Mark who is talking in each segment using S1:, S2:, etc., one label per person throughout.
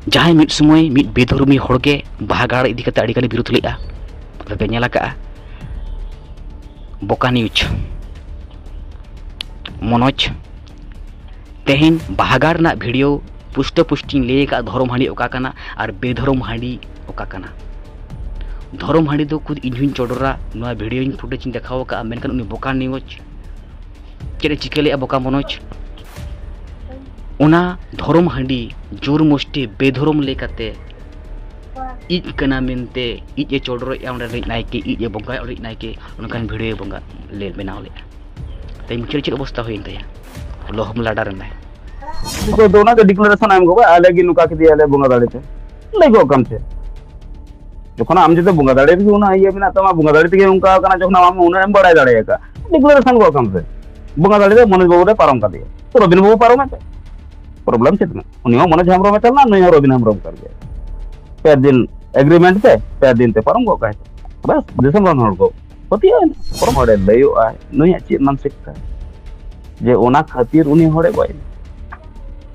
S1: जहां मिट समय मिट बेधर्मी हड़गे बाहा गाड़ इदी कते अड़ी गानी विरोध लेआ पे नेला का बोका न्यूज मनोज तेहन बाहागार ना वीडियो पुष्ट पुष्टि ले का धर्म हांडी ओका कना और बेधर्म हांडी ओका कना धर्म हांडी दो खुद इन्हुन चोडरा नोआ वीडियो फुटेज देखाव का मेनकन उनी बोका न्यूज चेरे चिकेले बोका मनोज उना धर्म हांडी जोर मुष्टि बेधर्म लेकाते इज कना मेनते इज चोडरो यामरे नायके इज बंगा ओरि नायके उनकान वीडियो बंगा ले बनाव ले तै मुचर चेर अवस्था होइन तया लोहम लाडा रना
S2: को दोना के डिक्लेरेशन आम को आले gi नुका के दिया ले बुंगा दाड़े ते लेगो कम से जखन आम जते बुंगा दाड़े भी उना ये बिना तमा बुंगा दाड़े ते उनका कना जखन आम उना एम बड़ाय दाड़े का डिक्लेरेशन को कम से बुंगा दाड़े ते मनोज बाबू रे पारम का दिया तो रबिन बाबू पारम है प्रॉब्लम चेतना उनी हो मनोज हमरो में चलना नहीं रबिन हमरो कर गया पे दिन एग्रीमेंट पे दिन ते पारम को कहे बस दिसम रन हड़ को पति है परम हड़े लयो आ नया चेत मानसिक का जे ओना खातिर उनी हड़े गय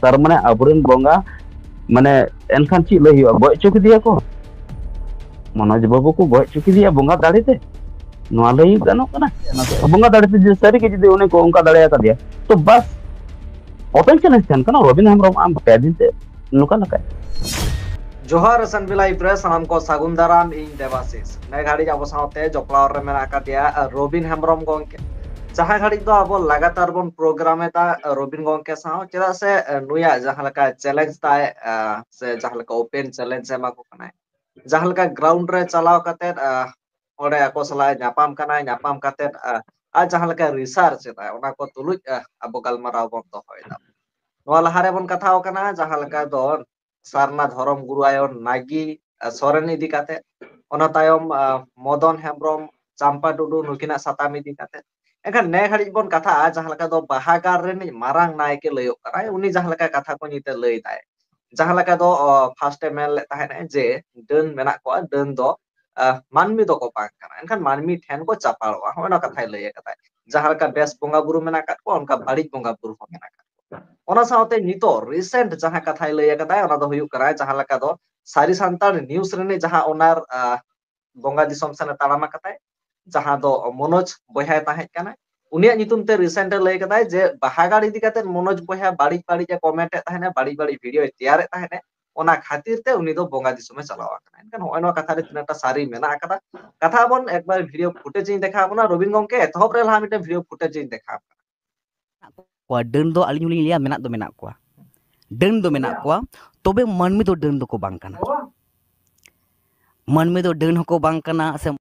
S2: तार माने अबरन बंगा माने एनखान ची लई हुआ गय चुकी दिया को मनोज बाबू को गय चुकी दिया बंगा दाड़ी ते नोआ लई गानो कना बंगा दाड़ी ते जे सारी के जदि उनी को उनका दाड़े का दिया तो बस ओपन चैलेंज थन कना रबिन हमरो आम पे दिन ते नुका लका
S3: जोहार सनबिलाई प्रेस साम को सागुन दाराम इन देवाशीष ने घाड़ी अब साथे जपलावर रे मेना का दिया रबिन हेम्ब्रम गोंके जहां घाड़ी तो अब लगातार बन प्रोग्राम ता रबिन गोंके साव चेदा से नुया जहां लका चैलेंज ताए से जहां लका ओपन चैलेंज एमा को कनाय जहां लका ग्राउंड रे चलाव कते ओडे को सला न्यापाम कते आ जहां लका रिसर्च ता ओना को तुलुज अब गलमाराव बन तो होयदा नोआ लहारे बन कथाव कना जहां लका दो सारना धरम गुरु आयन नागी सोरेन इदी काते ओना तायम मदन हेम्ब्रम चांपा टुडू नुकिना साताम इदी काते एखान ने घड़ी बन कथा जहां लका दो बाहागार रे मारांग नायके लयो कराय उनी जहां लका कथा को निते लय दाय जहां लका दो फर्स्ट मेल ले ताहेने जे डन मेना को डन दो मानमी दो को पाक कना एखान मानमी ठेन को चापाळवा होना कथाय लय कथा जहां लका बेस बोंगा बुरु मेना का को उनका बाड़ी बोंगा बुरु हो मेना का ओना साउते नितो रिसेंट जहां कथाय लय कथा ओना दो हुयु करा जहां लका दो सारी सांतार न्यूज रे जहां ओनार बोंगा दिसम सने तालामा कथाय जहां दो मनोज बहाय ताहे कना उनिया नितुम ते रिसेंट लय कथाय जे बाहागार इदी कते मनोज बहा बाड़ी बाड़ी जे कमेंट ताहेने बाड़ी बाड़ी वीडियो तैयार ताहेने ओना खातिर ते उनी दो बोंगा दिसमे चलावा कना एनकन होय नो कथा रे तिनाटा सारी मेना कदा कथा बन एक बार वीडियो फुटेज इन देखा बना रबिन गंके तहब रे लहा मिटे वीडियो फुटेज इन देखा
S1: को डन दो अलिनु लिया मेना दो मेना को डन दो मेना को तबे मानमी दो डन दो को बांग कना मानमी दो डन हको बांग कना से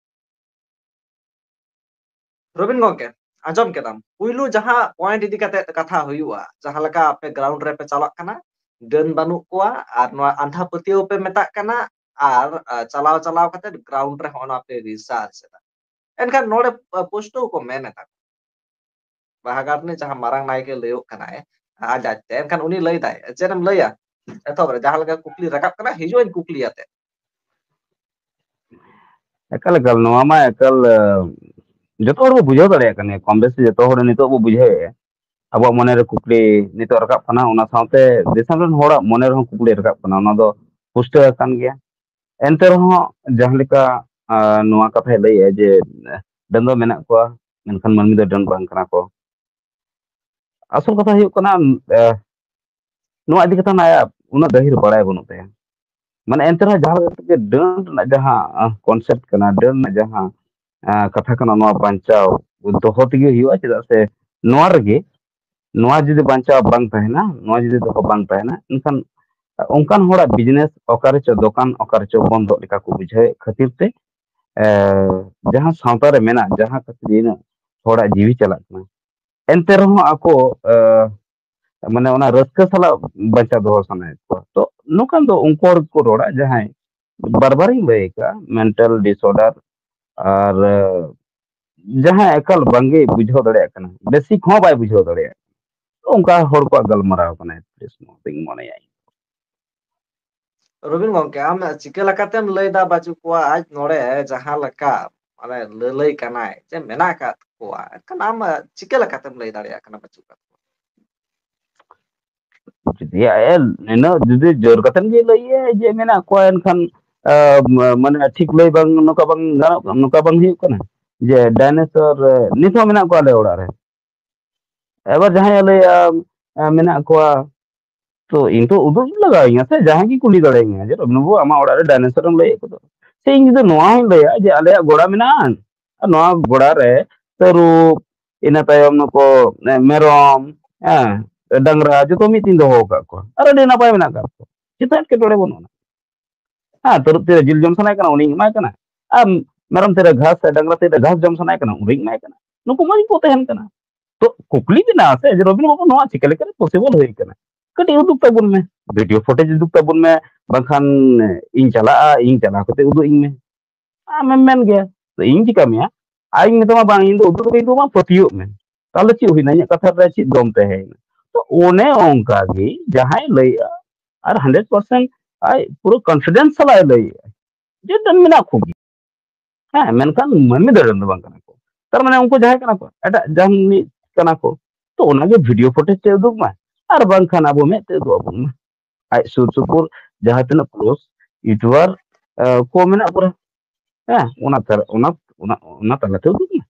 S3: रबिन गंके आजम केदाम पुइलु जहां पॉइंट इदी कते कथा हुयुआ जहां लका आपे ग्राउंड रे पे चलक कना डन बानु कोआ आर नो आंधा पतियो पे मेता कना आर चलाव चलाव कते ग्राउंड रे होना पे रिसर्च एनखान नोडे पोस्टो को मेनेता बाहागार ने जहां मारांग नायके लयो कना है आज आते एनखान उनी लय दाय जेनम लया एतोबरे जहां लगा कुकली रकाब कना हिजोइन कुकली आते
S2: एकल गल नोआ मा एकल जतो हर बुझाव दाड़े कने कम बेसी जतो हर नितो बो बुझावे अब मन रे कुकली नितो रकाब कना ओना साथे देशम रन होड़ा मन रे कुकली रकाब कना ओना दो पुष्ट कान गया एंते रहो जहां लेका नोआ कथा लय जे दंदो मेना को मेनखान मनमी दो डन बांग कना को असल कथा हुयु कना नोआ इदी कथा ना उना गहिर बड़ाय बनु ते माने एंते रहो जहां के डन ना जहां कॉन्सेप्ट कना डन ना जहां कथा कना नोआ बांचाव दोहो तेगे हुयु चेदा से नोआ रगे नोआ जुदी बांचाव बांग तहना नोआ जुदी दोहो बांग तहना इनखान उनकान होड़ा बिजनेस ओकारे चो दुकान ओकारे चो बंद लेका को बुझाए खातिर ते जहां सावता रे मेना जहां खातिर इन होड़ा जीवी चलाक ना एंते रहो आको माने ओना रस्का साला बच्चा दो सनाय को तो नुकान दो उनको को रोड़ा जहां बारबारी लय का मेंटल डिसऑर्डर और जहां एकल बंगे बुझाव दड़े कना बेसिक हो बाय बुझाव दड़े उनका होड़ को गलमराव कना प्रश्न तिंग मने आई
S3: रबिन गंके आम चिके लकातेम लय दा बाजू को आज नोडे जहां लका माने ललय कनाय जे मेना का को एनखान आम चिके लकातेम लय दाड़े कना बाजू का
S2: Jadi jadi jor katan ge lay je mena ko enkan mane ठीक lay bang nuka bang ganok nuka bang hiu kana je dinosaur nit ho mena ko ale ora re ebar jahan lay mena ko तो इन तो उदुग लगाएंगे से जहां की कुली गड़ेंगे जे रबनुबो आमा ओड़ा रे डायनासोर हम लय को से इन जो नोआ ही लय जे आले गोड़ा मेनान नोआ गोड़ा रे तरुप ina tayom noko merom dangra joto mitin doho ka ko ara de napay mena ka ko kita ke tole bono ha terus te jil jom sanai kana uning mai kana am merom te घास dangra te घास jom sanai kana uring mai kana nuko mari ko tehen kana to kukli bina se je robin bako noa chikale kana possible hoy kana kati uduk tabun me video footage uduk tabun me bangkhan ing chala kote udu ing me men ge to ing chika me aing metama bang ing do uduk itu bang patio me tahle chi huina nya katha re chi dom te hai तो one onka gi jahai lay ar 100% ai puro confidence sala lay je dan mena khogi ha menkan mami daran bang kana ko tar mane unko jahai kana ko eta jahni kana ko to onage video footage te uduk ma ar bang khana abo me te do abo ma ai sur supur jahatina close youtuber ko mena pura ha ona tala te uduk ma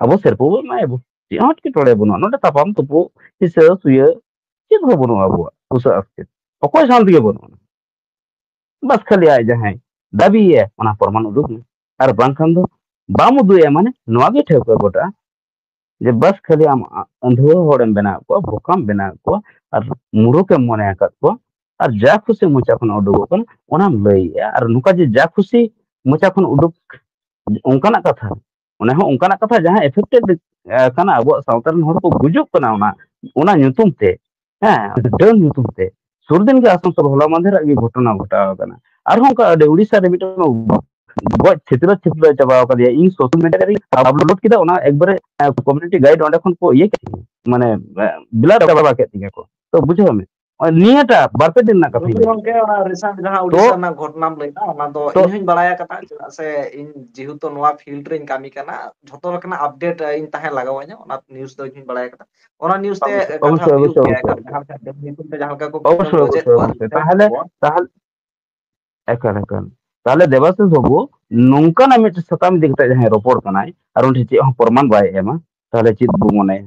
S2: abo serpo ma abo ti hot ki tole bono no tapam tupu hisa suya chit ho bono abo usa aske okoy shanti ge bono बस खाली आए जहां दाबी है ओना परमान उदुक में और बांखान दो बाम उदु है माने नोगे ठेव को गोटा जे बस खाली आम अंधो होड़म बना को भूकम बना को और मुरो के मने का को और जा खुशी मुचा खन उडुक कन ओनाम लई और नुका जे जा खुशी मुचा खन उडुक ओंकाना कथा ओने हो ओंकाना कथा जहां इफेक्टेड kana abo सावतारन हर को गुजुक kana ona nyutum te ha done nyutum te सुरदिन के आसनसोल होला मांधेर आगे घटना घटाव kana arhon ka ade Orissa रे मिटन गoj छितरा छितरा चाबाव का इन सोशल मीडिया रे अपलोड किदा ओना एकबारे कम्युनिटी गाइड ओंडे खन को ये माने बिला चाबा के तिगे को तो बुझो में नियाटा बारपे दिन ना कथि
S3: गongke ona recent jaha Odisha na घटनाम लैना ona do इन हइन बड़ाया कथा चेदा से इन जेहुतो नोआ फील्ड रे कामी kana जतो रकना अपडेट इन ताहे लगावanya ona news do इन बड़ाया कथा ona news te कथा हुई jaha te jaha ka ko budget ko
S2: ताहले ताहले एकान ताहले देवाशिष बाबू नोंकाना मिट सताम दिखता जहां रोपड़ कनाय और उन चे प्रमाण बाय एमा ताहले चित बु मने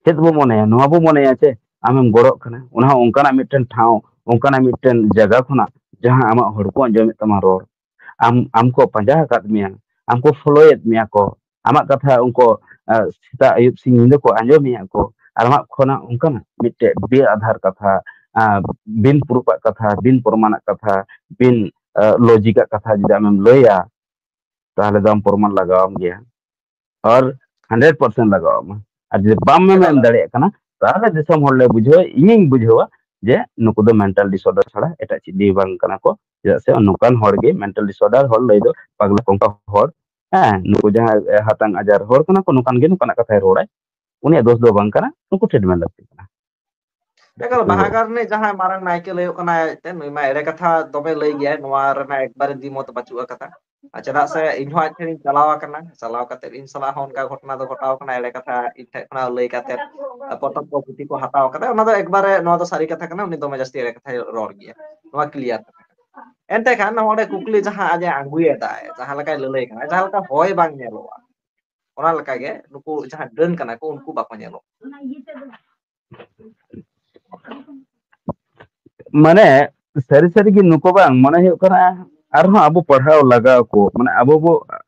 S2: चेत बो मने नोआ बो मने चे आमेम गड़क कना उना ओंकाना मिटन ठाव ओंकाना मिटन जगह खुना जहां आमा हड़ को अंजम तमा रोड आमको पंजा काट मिया आमको फॉलोएत मिया को आमा कथा उनको सीता अयुब सिंह निंदे को अंजम मिया को आमा खोना ओंकाना मिटे बे आधार कथा बिन प्रूफ कथा बिन प्रमाण कथा बिन लॉजिक कथा जदि आमेम लया ताहले दाम प्रमाण लगावम गया और 100% लगावम আর যদি বাম মেম দাঁড়িয়ে কানা তাহলে দিসম হলে বুঝো ইনিং বুঝোয়া যে নুকু দো মেন্টাল ডিসঅর্ডার ছাড়া এটা চিদি বাং কানা को যেটা সে নুকান হড় গে মেন্টাল ডিসঅর্ডার হল লই দো পাগলা কোंका হড় হ্যাঁ নুকু যাহা হাতাং আজার হড় কানা को নুকাन गे নুকানা কথায় রোড়ায় উনি দোষ দো বাং কানা নুকু ট্রিটমেন্ট লাগতে কানা
S3: देखो बाहागर ने जहां मारन नायके लय कना ते नय मा एरे कथा दोबे लय गया नोआ रना एक बार दिमत बचुआ कथा चेदा से इनहो आथेन चलावा कना चलाव कते इन सला होन का घटना दो घटाव कना एरे कथा इथे कना लय कते पटक को पुति को हटाव कते ओना दो एक बार नोआ दो सारी कथा कना उनी दोमे जस्ती एरे कथा रोड गया नोआ क्लियर एंते खान नोडे कुकली जहां आजे आंगुए दाय जहां लका ललय कना जहां लका होय बांग नेलोआ ओना लका गे नुकु जहां डन कना को उनको बाको नेलो
S2: माने सरी सरी की नुको बांग माने हे कना आरो आबो पढ़ाव लगा को माने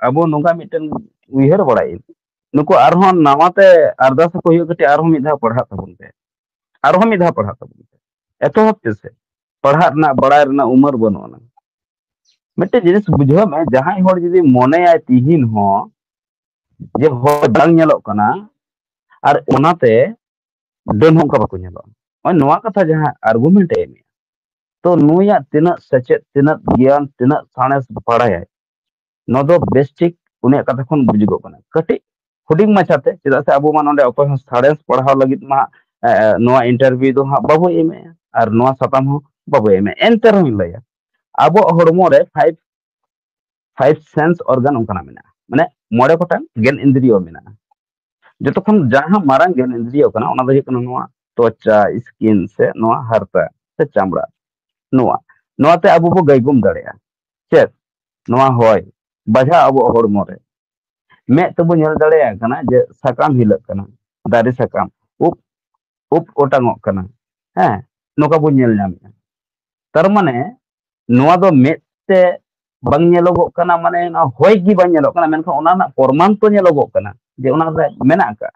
S2: आबो नोंगा मिटन उइहर बड़ाई नुको आरो नावाते अरदास को हियो कटे आरो मिधा पढ़ा तबन पे आरो मिधा पढ़ा तबन पे एतो हफ्ते से पढ़ा ना बड़ाय ना उम्र बनोना मिटे जिनिस बुझो में जहां होड़ जदी मने आय तिहिन हो जे हो दांग नेलो कना और ओनाते डन हो का बाको नेलो ओय नोआ कथा जहां आर्गुमेंट ए तो नुया तिना सचेत तिना ज्ञान तिना साणस पढ़ाया नो दो बेस्टिक उन्हें कथा खन बुझगो कना कटी हुडिंग माछाते चेदा से अबो मा नोंडे अकोय हन साणस पढ़ाव लगित मा नोआ इंटरव्यू दो हा बाबो एमे और नोआ सताम हो बाबो एमे एंटर हम लया अबो हड़मो रे फाइव सेंस ऑर्गन उनका मेना माने मोड़े कोटा गेन इंद्रियो मेना जतखन जहां मारंग गेन इंद्रियो कना ओना दो कना नोआ त्वचा स्किन से नोआ हरता से चामड़ा नोआ नोआते अबो बो गैगुम दाड़ेया चेत नोआ होय बाझा अबो हड़मो रे में तबो नेल दाड़ेया कना जे सकाम हिलक कना दारे सकाम उप उप ओटांगोक कना हैं नोका बो नेल नामेया तार माने नोआ दो मेते bang nyelogok kana mane na hoy gi bang nyelok kana menko ona na porman to nyelogok kana je ona re mena ka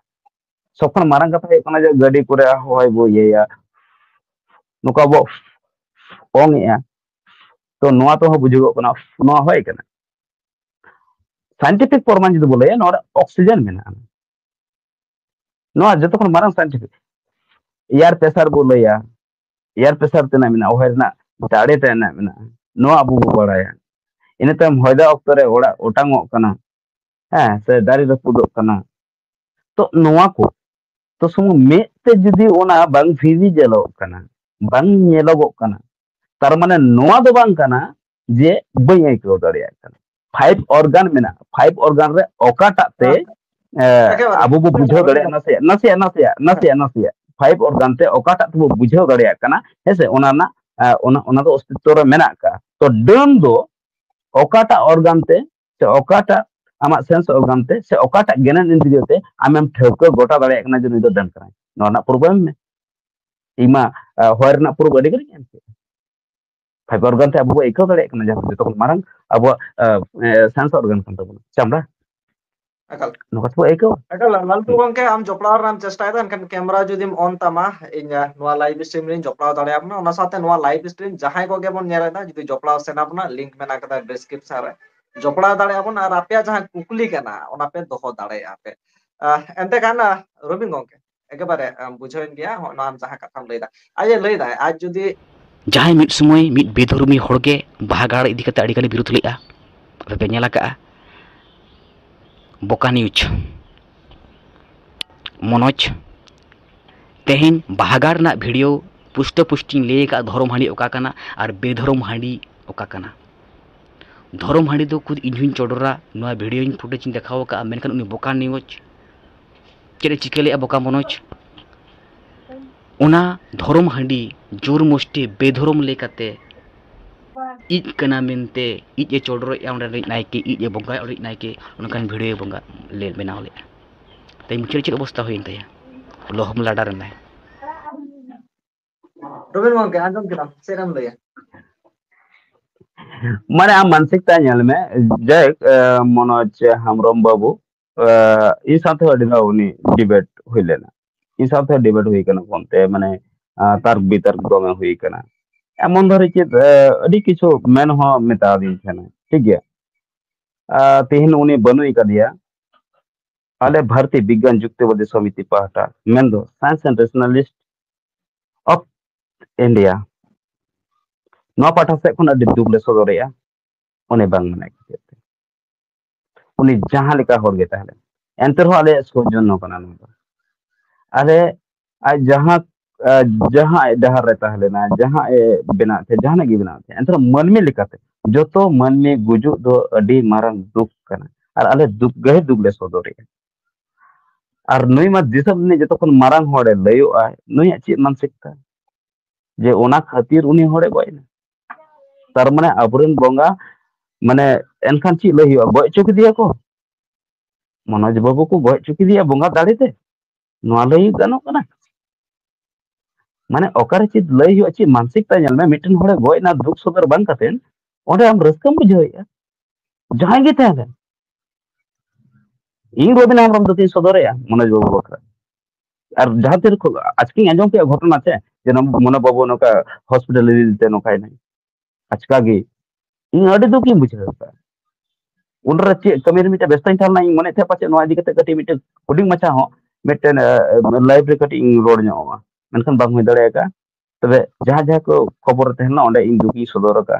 S2: sokon marang kata kana je gadi kore hoy bo ye ya nuka bo ong ya to noa to ho bujugok kana noa hoy kana scientific porman judu bole ya noa oxygen mena noa joto kon marang scientific air pressure bole ya air pressure tena mena hoy na dare tena mena noa abu bo baraya ina tam hoyda oktore ora otangok kana se dari rapudok kana to noa ko तो सुमु मेते जुदी ओना बांग Fiji जेलो कना बांग नेलोगो कना तार माने नोआ दो बांग कना जे बई आइको दरिया कना फाइव ऑर्गन रे ओकाटा ते अबो बो बुझो दरिया नसे फाइव ऑर्गन ते ओकाटा तो बुझो दरिया कना हेसे ओना ना ओना दो अस्तित्व रे मेना का तो डन दो ओकाटा ऑर्गन ते ओकाटा आमा सेंस ऑर्गन ते से ओकाटा गेनन इंद्रिय ते आमेम ठेको गोटा दाड़े एकना जे नुई दो दन करा नोना प्रॉब्लम में इमा होयर ना पूर्व अडी करी एम फाइव ऑर्गन ते अबो एको दाड़े एकना जे तो मारंग अबो sense organ kan tabuna chamra
S3: akal
S2: नोका तो एको
S3: akal lalu gongke am joplaw ram chestai dan kan kamera judim on tama inya noa live stream rin joplaw dare apna ona sate noa live stream jahay ko ge bon nyere da judi joplaw sen apna link mena kada description re joplaw dare apon ar apya jahan kukli kana ona pe doho dare ape ente kan robin gongke ekebare bujhoin gya ona am jaha katham leida lei da aj judi
S1: जहां मिट समय मिट बेधर्मी हड़गे बाहागाड़ इदी कते अड़ी गानी बिरुद्ध लेआ पे नेला का बोका न्यूज मनोज तेहन बाहागाड़ ना वीडियो पुष्ट पुष्टि ले का धर्म हांडी ओका कना और बेधर्म हांडी ओका कना धर्म हांडी दो खुद इन्हुन चोडरा नोआ वीडियो फुटेज देखाव का मेनखान उनी बोका न्यूज चेरे चिके लेआ बोका मनोज ओना धर्म हांडी जोर मुष्टि बेधर्म लेकाते इज कना मेनते इज ए चोडरो यावरे नायके इज ए बंगा और नायके उनकान वीडियो बंगा ले बनाव ले तै मुचर चे अवस्था होइन तया लोहम लाडा रनाय
S3: robin gongke anjom kidam seram leya
S2: माने आम मानसिकता नेल में जय मनोज हमरम बाबू ई साथे अडिना उनी डिबेट होइलेना ई साथे डिबेट हुई कना कोनते माने तर्क बितर्क दोमे हुई कना एमन धरे चेत अडी किछु मेन हो मेता दिन छना ठीक गया तेहन उनी बनुई कदिया आले भारतीय विज्ञान जुक्तिवादी समिति पाहटा मेन दो science and rationalist of India नवा पाठा से खुन अडी दुगले सदोरेया उनी बांग मने केते उनी जहां लेका होर गे ताहले एंतर हो आले सोजन कना न अरे आज जहां जहां डहर रे ताहले ना जहां ए बिना थे जहां गे बिना थे एंतर मनमे लेकाते जोतो मनमे गुजु दो अडी मारंग दुख कना और आले दुख गहे दुगले सदोरेया और नुई मा दिसम ने जतो कोन मारंग होड़े लयो आय नुई ची मानसिकता जे ओना खातिर उनी होड़े गयना तार माने अबरन बोंगा माने एनखान ची लई हुआ गय चुकी दिया को मनोज बाबू को गय चुकी दिया बोंगा दाड़ीते नोआ लई गानो कना माने ओकारे ची लई हुआ ची मानसिकता नेल में मिटन होड़े गय ना दुख सदर बांग कतेन ओंडे हम रस्कम बुझाइया जहां गे ताहले इन रोबिन हमरम दो तीन सदरेया मनोज बाबू बकरा और जहां तेरे को आज की आंजम के घटना छे जे मन बाबू नका हॉस्पिटल दिते नकाय नहीं अचका गे इन अडी दुखी बुझाता उनरे चे कमी मिटे बेस्ताइन थालना इन मने थे पाचे नोआ इदी कते कटी मिटे हुडिंग मचा हो मिटे लाइव रे कटी इन रोड ᱧᱚᱜᱼᱟ मेनखान बांग हुई दाड़े का तबे जहां जहां को खबर तेहना ओंडे इन दुखी सदर का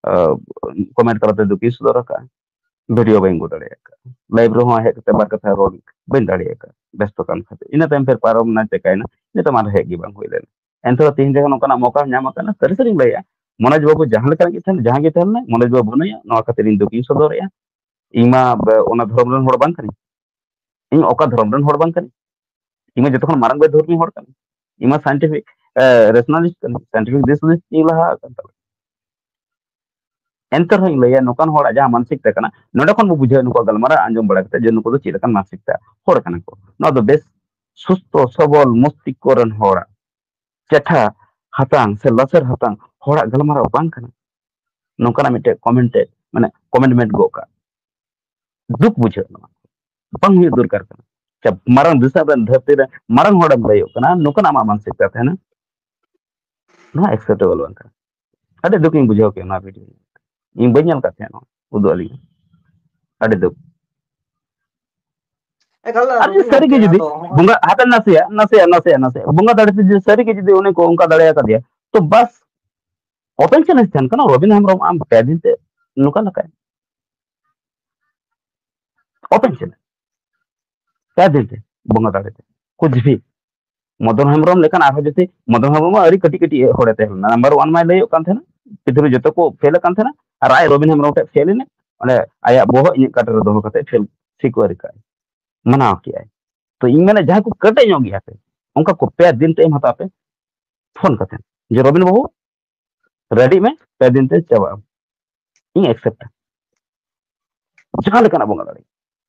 S2: कमेंट करते दुखी सदर का वीडियो बाइंग को दाड़े का लाइव रो हे कते बार कथा रोड बाइंग दाड़े का बेस्तो कान खाते इना टाइम फिर पारम ना चेकायना ने तो मार हे गी बांग हुई लेना एंतो तीन जगह नोकना मौका ᱧᱟᱢ kana सरी सरी लैया मनोज बाबू जहां लेका के थन जहां गे थन मनोज बाबू नया नोआ खातिर इन दुखी सदरया इमा ओना धर्म रन होड़ बांग कनी इन ओका धर्म रन होड़ बांग कनी इमा जतखन मारंग बे धर्मी होड़ कनी इमा scientific rationalist scientific this this इलाहा एंतर हो लैया नोकान होड़ा जहां मानसिकता कना नोडे खन बो बुझे नुको गलमारा आंजम बड़ा कते जे नुको दो चिलकन मानसिकता होड़ कना को नो दो बेस सुस्तो सबल मस्तिष्क रन होड़ा चेठा हतांग से लसर हतांग होड़ा गलमारा बांग कना नोकाना मिटे कमेंट माने कमेंटमेंट गो का दुख बुझे बांग हुई दरकार कना जब मारंग दिशा बन धरती रे मारंग होड़ा लयो कना नोकाना मा मानसिकता थे ना नो एक्सेप्टेबल बांग का अरे दुख इन बुझे के ना वीडियो इन बညal का थे ना उदो अली अरे दुख
S3: ekal
S2: अरे
S3: Robin
S2: सरी के
S3: gongke
S2: जुदी
S3: ado
S2: बुंगा हाथ नसे बुंगा दाड़े से सरी के जुदी उन्हें को उनका दाड़े का दिया तो बस ओपन चैलेंज थन कना रॉबिन हेमब्रम आम पैदिन ते नुका लका ओपन चैलेंज पैदिन ते बुंगा दाड़े ते कुछ भी मदन हेमब्रम लेकिन आरो जति मदन हेमब्रम अरी कटी कटी होड़े ते नंबर 1 माय लयो कान थेना पिथुरी जतो को फेल कान थेना और आय रॉबिन हेमब्रम ते फेल ने अने आया बोहो इन काटर दोहो कते फेल सिक्वारी का मना किया तो इन मैंने जहां को कटे ᱧᱚᱜ गया पे उनका को पे दिन ते हता पे फोन कते जे रॉबिन बाबू रेडी में पे दिन ते चबा इन एक्सेप्ट जहां लेकना बोंगा दाड़ी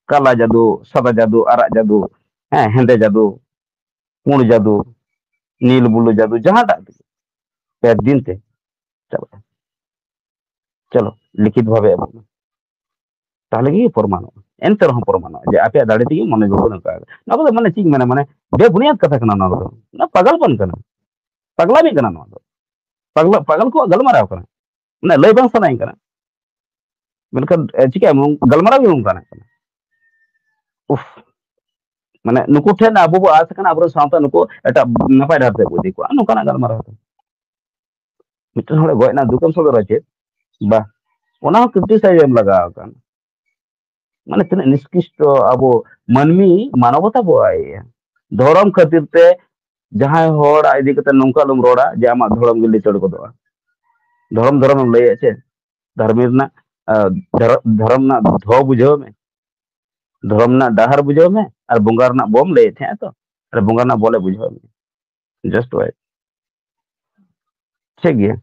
S2: काला जादू सदा जादू आरा जादू हेंदे जादू पुण जादू नील बुलू जादू जहां पे दिन ते चबा चलो लिखित भावे ताहले गी परमाणु एंते रहो परमाणु जे आपे दाड़ी ती मने गो नका ना को माने ठीक माने बे बुनियाद कथा कना ना ना पागलपन कना पगला भी कना ना पागल को गलमाराव कना ना लय बांग सनाई कना मेनखान चिका गलमाराव भी उनका उफ माने नुको ठेन आबो बो आस कना आबरो सावता नुको एटा नपाय डारते बुदी को नुकाना गलमाराव मिटन होड़े गोयना दुकम सदर आचे बा ओना क्रिटिसाइज एम लगा कना माने तने निष्कृष्ट आबो मानमी मानवता बो आए धर्म खातिर ते जहां होड़ इदी कते नंका लम रोड़ा जे आमा धर्म गिली चढ़ को धर्म धर्म लय छे धर्मेर ना धर्म ना धो बुझाव में धर्म ना डाहर बुझाव में और बोंगार ना बोम लय थे तो और बोंगार ना बोले बुझाव में जस्ट वाइट ठीक गया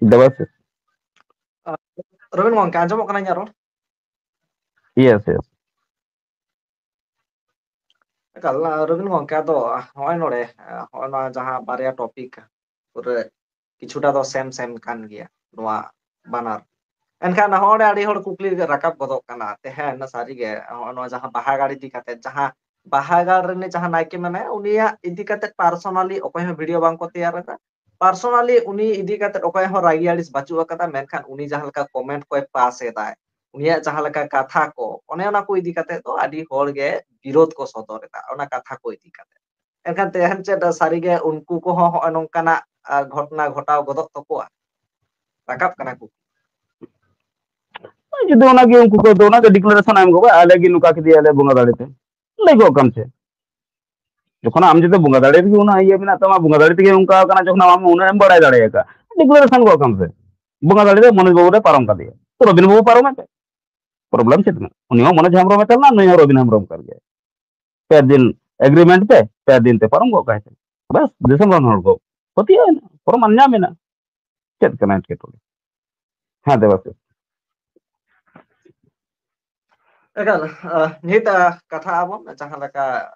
S2: दवा से
S3: Robin gongke anjamok kana nyaro
S2: yes yes
S3: ekal Robin gongke ado hoy nore hoy na jaha barya topik pura কিছুটা do same kan gya noa banar एनखान हॉडे आड़ी हॉड कुकली रकाब गदो कना ते है ना सारी गे नो जहां बाहागाड़ इदी कते जहां बाहागाड़ रे जहां नाइके माने उनिया इदी कते पर्सनली ओकय हो वीडियो बांग को तैयार दा पर्सनली उनी इदी कते ओकय हो रागी आड़िस बाचु कता मेनखान उनी जहां लका कमेंट कोय पास एदा उनिया जहां लका कथा को ओने ओना को इदी कते तो आड़ी हॉड गे विरोध को सदर एदा ओना कथा को इदी कते एनखान तेहन चे सारी गे उनको को हो नोंकाना घटना घटाव गदो तकोआ रकाब कना को
S2: जुदी ओना गे उनको को दोना के डिक्लेरेशन आम गो आले गी नुका के दिया ले बोंगा दाड़ी ते ले गो कम से जखन आम जते बोंगा दाड़ी के उना ये बिना तमा बोंगा दाड़ी के उनका कना जखन आम उना एम बड़ाय दाड़ी का डिक्लेरेशन गो कम से बोंगा दाड़ी मनोज बाबू रे पारम का दिया तो रबिन बाबू पारम है प्रॉब्लम चेत में उनी मनोज हेमब्रम में चलना नहीं रबिन हेमब्रम कर गया पे दिन एग्रीमेंट पे दिन ते पारम गो कहते बस दिसम रन हर गो पति है पर मान्या में ना चेत कना के तो हां देवा से
S3: Egal, nita kata abon jahan laka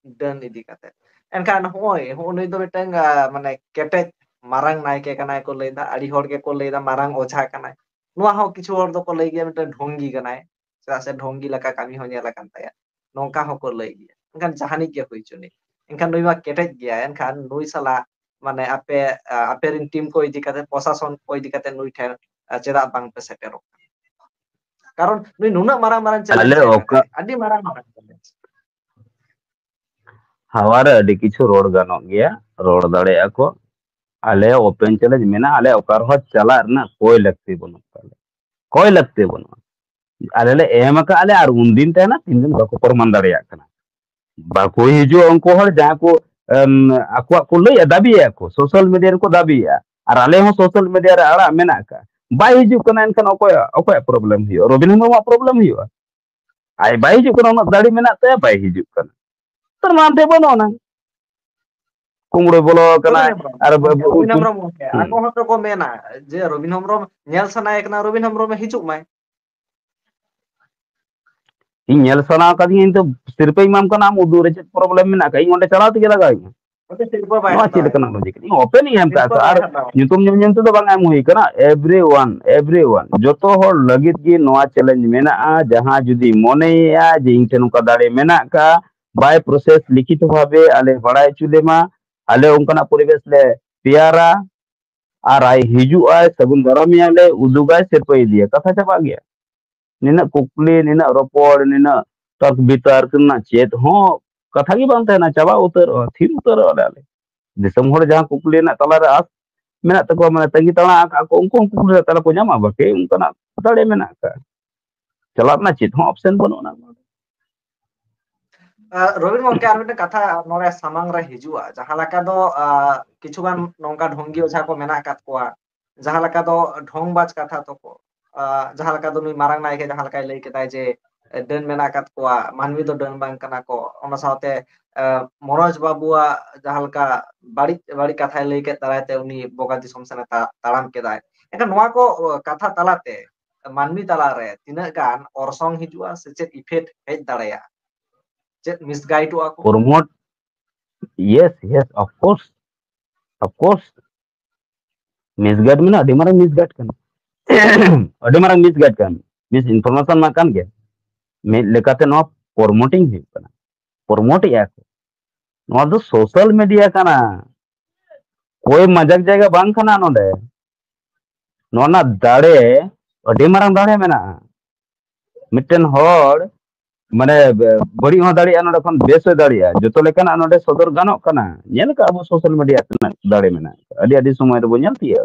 S3: dan idi kate. Enkan hoy, hoy do mitang mane ketet marang nai ke kanai ko leida, adi hor ke ko leida marang ocha kanai. Nuwa ho kichu hor do ko lei gya mitang dhongi kanai. Sa se dhongi laka kami ho nyala kan taya. Nongka ho ko lei gya. Enkan jahani gya hui chuni. Enkan nui ma ketet gya, enkan nui sala mane ape rin tim ko idi kate posason ko idi kate nui ther cedak bang pe setero. Karon nui nuna marang-marang challenge
S2: आले ओका
S3: adi marang-marang challenge.
S2: हवारे अडी किछु road गानो गया road दाड़े को आले open challenge मेना आले ओकार हो चला ना कोई लगती बनो आले ले एम का आले आर उन दिन तेना 3 दिन बाको परमान दाड़े कना बाको हिजो उनको हर जहां को आको को लय दाबी को सोशल मीडिया को दाबी और आले हो सोशल मीडिया रे आड़ा मेना का बाय हिजु कना एनखान ओको प्रॉब्लम हियो रबिन हेमब्रम प्रॉब्लम हियो Ai bai hijuk kana unak dali menak taya bai hijuk kana. Termante bono nang. Kumro bolo
S3: Robin
S2: kana
S3: Hembrом
S2: ar
S3: Robin
S2: utun.
S3: Hembrом gongke ako hoto ko mena je Robin Hembrом nyel sanae kana Robin Hembrом hijuk mai
S2: ᱤᱧ ᱧᱮᱞ ᱥᱟᱱᱟ ᱠᱟᱫᱤᱧ ᱤᱧ ᱫᱚ ᱥᱤᱨᱯᱟᱹ ᱮᱢᱟᱢ ᱠᱟᱱᱟ ᱟᱢ ᱩᱫᱩᱜ ᱨᱮ ᱪᱮᱫ ᱯᱨᱚᱵᱞᱮᱢ ᱢᱮᱱᱟᱜ ᱠᱟᱜ ᱤᱧ ᱚᱸᱰᱮ ᱪᱟᱞᱟᱣ ᱛᱮᱜᱮ ᱞᱟᱜᱟᱣᱤᱧᱟ
S3: ote sirpa bai
S2: ᱱᱚᱣᱟ ᱪᱮᱫ
S3: hatawa
S2: ᱞᱮᱠᱟᱱᱟᱜ ᱞᱚᱡᱤᱠ ᱤᱧ ᱳᱯᱮᱱ ᱤᱧ ᱮᱢ ᱠᱟᱜ
S3: sirpa
S2: ᱟᱨ
S3: bai hatawa
S2: ᱧᱩᱛᱩᱢ ᱧᱩᱛᱩᱢ ᱛᱮᱫᱚ ᱵᱟᱝ ᱮᱢ ᱦᱩᱭ ᱠᱟᱱᱟ everyone ᱡᱚᱛᱚ ᱦᱚᱲ ᱞᱟᱹᱜᱤᱫ ᱜᱮ ᱱᱚᱣᱟ ᱪᱮᱞᱮᱧᱡ ᱢᱮᱱᱟᱜᱼᱟ ᱡᱟᱦᱟᱸ ᱡᱩᱫᱤ ᱢᱚᱱᱮᱭᱟ ᱡᱮ ᱤᱧ ᱴᱷᱮᱱ ᱱᱚᱝᱠᱟ ᱫᱟᱲᱮ ᱢᱮᱱᱟᱜ ᱠᱟᱜ बाय प्रोसेस लिखित भावे आले बड़ाई चुलेमा आले उनका परिवेश ले प्यारा और आई हिजुआ सगुन गरमिया ले उदुगाय सिरपा दिया कथा चाबा गया निना कुकली निना रोपड़ निना तर्क बितर्क ना चेत हो कथा की बांध ना चाबा उतर थीर उतर आले दिसम होड़ जहां कुकली ना तला रे आस मेना तको माने तंगी तला को उनको कुकली तला को ᱧᱟᱢᱟ बाके उनका दाड़े मेना का चला ना चेत हो ऑप्शन बनो ना
S3: Robin gongke ar mite katha nore samang re hijua jaha leka do kichugan nongka dhongi oja ko menak kat koa jaha leka do ढोंग बाज katha to ko jaha leka do nui marang naike jaha lekai lei ketai je den menak kat koa manmi do den bang kana ko ona saute Manoj Babuwa jaha leka badik badik katha lei ket darai te uni boga disom sene taram kedai ekan noa ko katha talate manmi talare tinaak gan orsong hijua sechet effect hej dareya chet misguide aku
S2: promote yes of course misguide mina adi marang misguide kan adi marang misguide kan misinformation ma kan ge me lekate no promoting hi kana promote ya no do social media kana कोई मजाक जाएगा बांग खाना नोडे नोना दाड़े अडी मारंग दाड़े मेना mitten होड़ माने बड़ी हो दाड़िया नोडे खन बेस दाड़िया जतो लेकन नोडे सदर गानोक कना नेल का अब सोशल मीडिया तना दाड़े मेना अडी अडी समय रे बो नेल तिया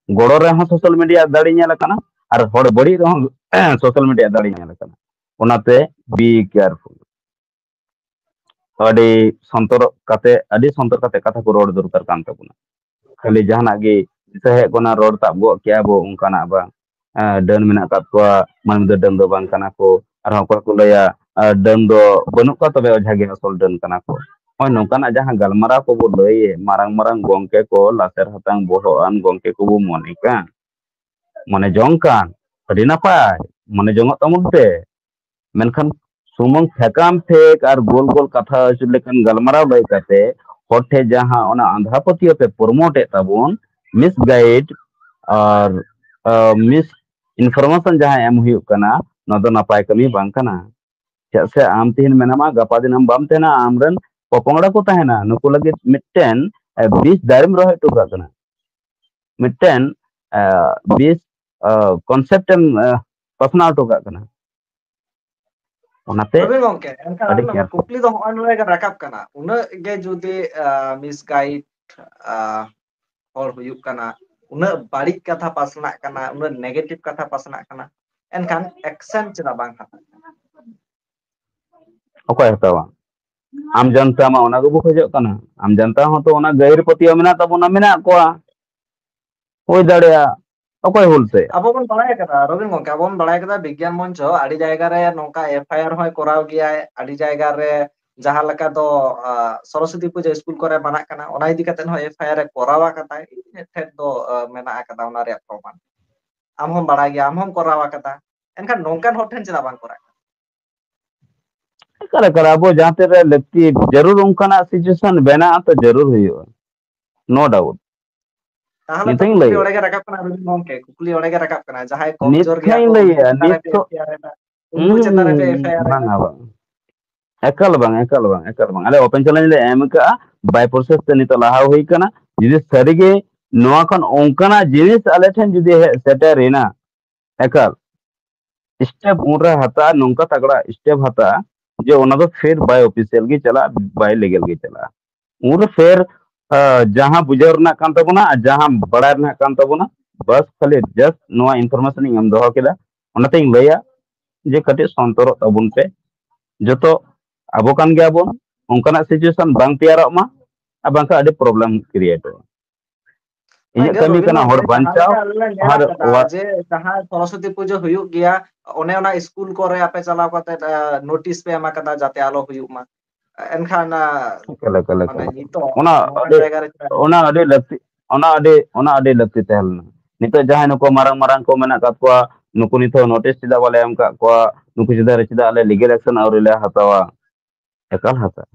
S2: गोड़ो रे हो सोशल मीडिया दाड़ी नेल कना और होड़ बड़ी रे हो सोशल मीडिया दाड़ी नेल कना ओनाते बी केयरफुल अडी संतर कते कथा को रोड दरकार कान तबुना खाली जहाना गे सहे कोना रोड ताब गो क्या बो उनकाना बा डन मेना kat ko man do dan do bang kana ko ar ko ko laya dan do banu ko tobe ojhage asol dan kana ko oi nongkana jahan galmara ko bo leye marang marang gongke ko laser hatang bohoan gongke ko bo monika mone jongkan adi napai mone jongot tamun te menkan sumong thekam thek ar gol gol katha lekan galmara lay kate hote jaha ona andhra patiyo pe promote tabun misguide और miss information जहां M हुई कना नदो नापाय कमी बांग कना से आम तीन मेनामा गपा दिन हम बाम तेना आमरन पपोंगड़ा को तहना नुको लगे मिट्टन 20 दारिम रहे टुका कना मिट्टन 20 कॉन्सेप्ट पसना टुका कना ओनाते
S3: Robin gongke enkan
S2: अडी
S3: arna
S2: careful
S3: kukli do hoan nore ga rakap kana una ge judi misguide hor huyuk kana una barik katha pasna kana una negative katha pasna kana enkan action chena bang hata
S2: ओको हतावा आम जनता मा ओना गबो खजो कना आम जनता हो तो ओना गैर पतियो मेना तबोना मेना कोआ होय दाड़या ओको हुलते
S3: abo bon balai kada Robin gongke abo bon balai kada bigyan moncho adi jayga re nongka FIR hoy koraw giya adi jayga re jaha leka do Saraswati Puja school kore manak kana ona idi katen ho FIR re korawa kata ini thet do mena kada ona re proman am hom balai giya am hom korawa kata enkan nongkan hor ten chena bang korai
S2: करे करे अब जाते रहे लगती जरूर उनका situation बना तो जरूर हुई नो डाउट
S3: tahala to
S2: निथाई
S3: kukli
S2: लई
S3: ore ge rakap kana Robin gongke kukli ore ge rakap kana jahay komjor giya
S2: निथाई
S3: ko
S2: लई
S3: unku chetare
S2: निथ
S3: pe
S2: तो
S3: FIR re unku chetare pe FIR re
S2: bang एकल बंग अले open challenge ले M का by process ते नितो लाहा हुई कना जुदी सरीगे नोआ कन ओंकना जिनिस अले ठन जुदी सेटर रेना एकल स्टेप उनरा हता नोंका तगड़ा स्टेप हता जो ओना तो फिर बाय ऑफिशियल गी चला बाय लीगल गी चला उन फिर जहां बुझर ना कान तबना जहां बड़ा ना कान तबना बस खाली जस्ट नोआ इनफॉरमेशन हम दोहो केदा ओनाते लया जे कटे संतरो तबुन पे जतो abo kan gaya bon ongkana situation bang tiarok ma abang ka ada problem create ᱤᱧᱟᱹᱜ ᱠᱟᱹᱢᱤ ᱠᱟᱱᱟ ᱦᱚᱲ ᱵᱟᱧᱪᱟᱣ ᱟᱨ
S3: ᱡᱮ ᱡᱟᱦᱟᱸ ᱥᱚᱨᱚᱥᱚᱛী ᱯᱩᱡᱟᱹ ᱦᱩᱭᱩᱜ ᱜᱮᱭᱟ ᱚᱱᱮ ᱚᱱᱟ ᱥᱠᱩᱞ ᱠᱚᱨᱮ ᱟᱯᱮ ᱪᱟᱞᱟᱣ ᱠᱟᱛᱮ ᱱᱳᱴᱤᱥ ᱯᱮ ᱮᱢ ᱟᱠᱟᱫᱟ ᱡᱟᱛᱮ ᱟᱞᱚ ᱦᱩᱭᱩᱜ ᱢᱟ ᱮᱱᱠᱷᱟᱱ ᱢᱟᱱᱮ ᱱᱤᱛᱚᱜ
S2: ᱚᱱᱟ
S3: ᱱᱚᱣᱟ
S2: ᱟᱹᱰᱤ
S3: ᱡᱟᱭᱜᱟ ᱨᱮ
S2: ᱚᱱᱟ ᱟᱹᱰᱤ ᱞᱟᱹᱠᱛᱤ ᱚᱱᱟ ᱟᱹᱰᱤ ᱞᱟᱹᱠᱛᱤ ᱛᱟᱦᱮᱸ ᱞᱮᱱᱟ ᱱᱤᱛᱚᱜ ᱡᱟᱦᱟᱸᱭ ᱱᱩᱠᱩ ᱢᱟᱨᱟᱝ ᱢᱟᱨᱟᱝ ᱠᱚ ᱢᱮᱱᱟᱜ ᱟᱠᱟᱫ ᱠᱚᱣᱟ ᱱᱩᱠᱩ ᱱᱤᱛᱚᱜ ᱱᱳᱴᱤᱥ ᱪᱮᱫᱟᱜ ᱵᱟᱞᱮ ᱮᱢ ᱟᱠᱟᱫ ᱠᱚᱣᱟ ᱱᱩᱠᱩ ᱪᱮᱫᱟᱜ ᱟᱞᱮ ᱞᱤᱜᱮᱞ ᱮᱠᱥᱚᱱ ᱟᱹᱣᱨᱤ ᱞᱮ ᱦᱟᱛᱟᱣᱟ ᱮᱠᱟᱞ ᱦᱟᱛᱟᱣ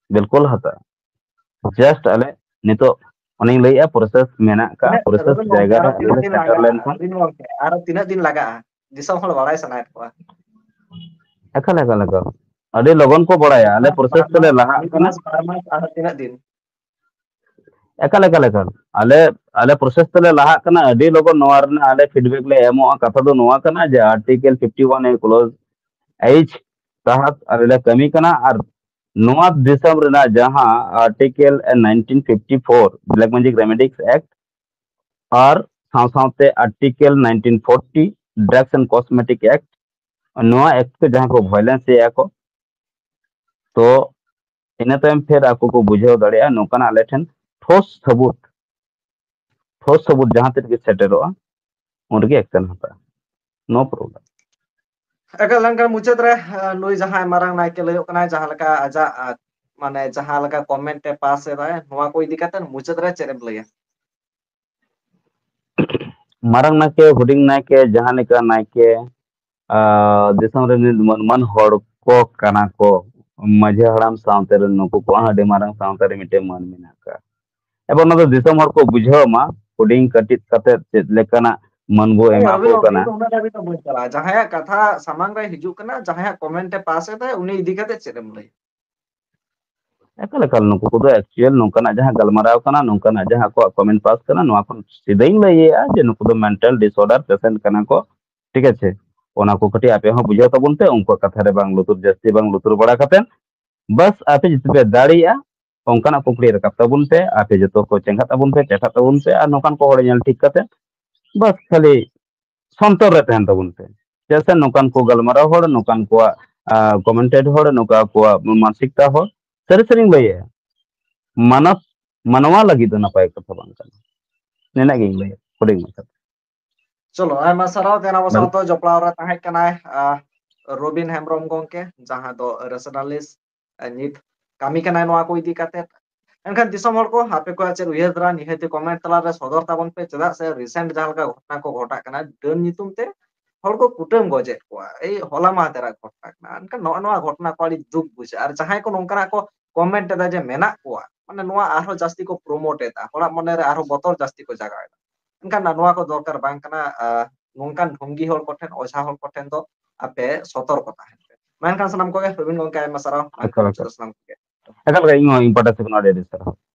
S2: ᱵᱤᱞᱠᱩᱞ ᱦᱟᱛᱟᱣ ᱡᱟᱥᱴ ᱟᱞᱮ ᱱᱤᱛᱚᱜ ᱚᱱᱮᱧ ᱞᱟᱹᱭᱮᱜᱼᱟ ᱯᱨᱚᱥᱮᱥ ᱢᱮᱱᱟᱜ ᱟᱠᱟᱫ ᱯᱨᱚᱥᱮᱥ
S3: ᱨᱚᱵᱤᱱ ᱜᱚᱝᱠᱮ
S2: ᱡᱟᱭᱜᱟ ᱨᱮ
S3: ᱟᱨᱚ
S2: ᱟᱞᱮ
S3: ᱛᱤᱱᱟᱹᱜ
S2: ᱞᱮ
S3: ᱫᱤᱱ
S2: ᱥᱮᱴᱮᱨ
S3: ᱞᱟᱜᱟᱜᱼᱟ
S2: ᱞᱮᱱᱠᱷᱟᱱ
S3: ᱨᱚᱵᱤᱱ ᱜᱚᱝᱠᱮ ᱟᱨᱚ ᱛᱤᱱᱟᱹᱜ din ᱞᱟᱜᱟᱜᱼᱟ ᱫᱤᱥᱚᱢ ᱦᱚᱲ ᱵᱟᱲᱟᱭ ᱥᱟᱱᱟᱭᱮᱫ ᱠᱚᱣᱟ
S2: ᱮᱠᱟᱞ ᱮᱠᱟᱞ ᱮᱠᱟᱞ ᱟᱹᱰᱤ ᱞᱚᱜᱚᱱ ᱠᱚ ᱵᱟᱲᱟᱭᱟ ᱟᱞᱮ ᱯᱨᱚᱥᱮᱥ ᱛᱮᱞᱮ ᱞᱟᱦᱟᱜ
S3: ᱢᱤᱫ
S2: ᱠᱟᱱᱟ
S3: ᱢᱟᱥ ᱵᱟᱨ ᱢᱟᱥ ᱟᱨᱚ ᱛᱤᱱᱟᱹᱜ din
S2: ᱮᱠᱟᱞ ᱮᱠᱟᱞ ᱮᱠᱟᱞ ᱟᱞᱮ ᱯᱨᱚᱥᱮᱥ ᱛᱮᱞᱮ ᱞᱟᱦᱟᱜ ᱠᱟᱱᱟ ᱟᱹᱰᱤ ᱞᱚᱜᱚᱱ ᱱᱚᱣᱟ ᱨᱮᱱᱟᱜ ᱟᱞᱮ ᱯᱷᱤᱰᱵᱮᱠ ᱞᱮ ᱮᱢᱚᱜᱼᱟ ᱠᱟᱛᱷᱟ ᱫᱚ ᱱᱚᱣᱟ ᱠᱟᱱᱟ ᱡᱮ ᱟᱨᱴᱤᱠᱮᱞ 51 এ ক্লোজ এইচ তাহাত ᱟᱞᱮ ᱞᱮ ᱠᱟᱹᱢᱤ ᱠᱟᱱᱟ ᱟᱨ ᱱᱚᱣᱟ ᱫᱤᱥᱚᱢ ᱨᱮᱱᱟᱜ ᱡᱟᱦᱟᱸ ᱟᱨᱴᱤᱠᱮᱞ 1954 ᱵᱞᱮক ᱢᱮᱡᱤक রেমেডিক্স অ্যাক্ট আর সাথ সাথে article 1940 drugs and cosmetic act नोआ एक्ट पे जहाँ को वायलेंस या को तो इन तायम फिर आपको को बुझाव दाड़िया नोकाना आले ठेन ठोस सबूत जहाँ तक के सेटरोआ उनके एक्शन होता नो प्रॉब्लम
S3: ᱮᱠᱟᱞ ᱞᱮᱱᱠᱷᱟᱱ ᱢᱩᱪᱟᱹᱫ ᱨᱮ ᱱᱩᱭ ᱡᱟᱦᱟᱸᱭ ᱢᱟᱨᱟᱝ ᱱᱟᱭᱠᱮ ᱞᱟᱹᱭᱚᱜ ᱠᱟᱱᱟᱭ ᱡᱟᱦᱟᱸ ᱞᱮᱠᱟ ᱟᱡᱟᱜ ᱢᱟᱱᱮ ᱡᱟᱦᱟᱸ ᱞᱮᱠᱟ ᱠᱚᱢᱮন্ট ᱮ ᱯᱟᱥ ᱮᱫᱟᱭ ᱱᱚᱣᱟ ᱠᱚ ᱤᱫᱤ ᱠᱟᱛᱮ ᱢᱩᱪᱟᱹᱫ ᱨᱮ ᱪᱮᱫ ᱮᱢ ᱞᱟᱹᱭᱟ
S2: मारंग नायके हुडिंग नायके जहाँ लेका नायके दिसम रे मन हड़ को काना को माझे हड़ाम सावते रे नुकु को हाडे मारंग सावते रे मिटे मन मेना का एबो ना तो दिसम हड़ को बुझाव मा हुडिंग कटित कते चेद लेकाना मन बो एमा
S3: ᱨᱚᱵᱤᱱ
S2: को
S3: ᱜᱚᱝᱠᱮ
S2: कना
S3: ᱤᱧ ᱫᱚ ᱩᱱᱟᱹᱜ ᱫᱷᱟᱹᱵᱤᱡ ᱫᱚ ᱵᱟᱹᱧ ᱪᱟᱞᱟᱜᱼᱟ ᱡᱟᱦᱟᱸᱭᱟᱜ ᱠᱟᱛᱷᱟ ᱥᱟᱢᱟᱝ ᱨᱮ ᱦᱤᱡᱩᱜ ᱠᱟᱱᱟ ᱡᱟᱦᱟᱸᱭᱟᱜ ᱠᱚᱢᱮন্ট ᱮ ᱯᱟᱥ ᱮᱫᱟᱭ ᱩᱱᱤ ᱤᱫᱤ ᱠᱟᱛᱮ ᱪᱮᱫ ᱮᱢ ᱞᱟᱹᱭᱟ
S2: एकाल एकाल नुकु को एक्चुअल नोकाना जहाँ गलमाराव कना नोकाना जहाँ को कमेंट पास कना नोआ को सीधेई लइया जे नुकु दो मेंटल डिसऑर्डर पेशेंट कना को ठीक है ओना को कटी आपे हो बुझाव तबुन पे उनको कथा रे बांग लुतुर जस्ती बांग लुतुर बड़ा कते बस आपे जितबे दाड़िया onkan कुकड़ी रकाब तबुन पे आपे जतो को चेंगा तबुन पे चेठा तबुन पे और नोकान को हड़ नेल ठीक कते बस खाली संतर रे तहन तबुन पे जैसे नोकान को गलमाराव हड़ नोकान को कमेंटेड हड़ नोका को मानसिकता हड़ सरी सरी लइया मानव मनवा लगी दो नपाय कथा बांग कना नेना गिंग लइया हुडिंग मथा
S3: चलो आयमा साराव तेना abo सावतो जपᱲाव रे ताहें kanay Robin Hembram গংকে jahan do rationalist nit kami kanay noa ko idi kate एनखान दिसम हर को हापे को चेर उयहर द्रा निहाती कमेंट तला रे सदर ताबन पे चेदा से रिसेंट जहां लगा घटना को घटा कना डन नितुम ते हर को कुटम गजेट को ए होला मातेरा घटना कना एनखान नो नोआ घटना को आड़ी दुख बुझे आर जहां को नोंकना को कमेंट दा जे मेना को माने नोआ आरो जास्ती को प्रोमोट एता होला मने रे आरो बोतर जास्ती को जगह एनखान नोआ को दरकार बांग कना नोंकान ढोंगी हर को ठेन ओझा हर को ठेन दो आपे सतर्क ताहेन पे मेनखान सनाम को गे रबिन गंके आयमा साराव
S2: एकाल
S3: मुचाद सनाम को गे
S2: एकाल इन इम्पोर्टेंस को ना दे सर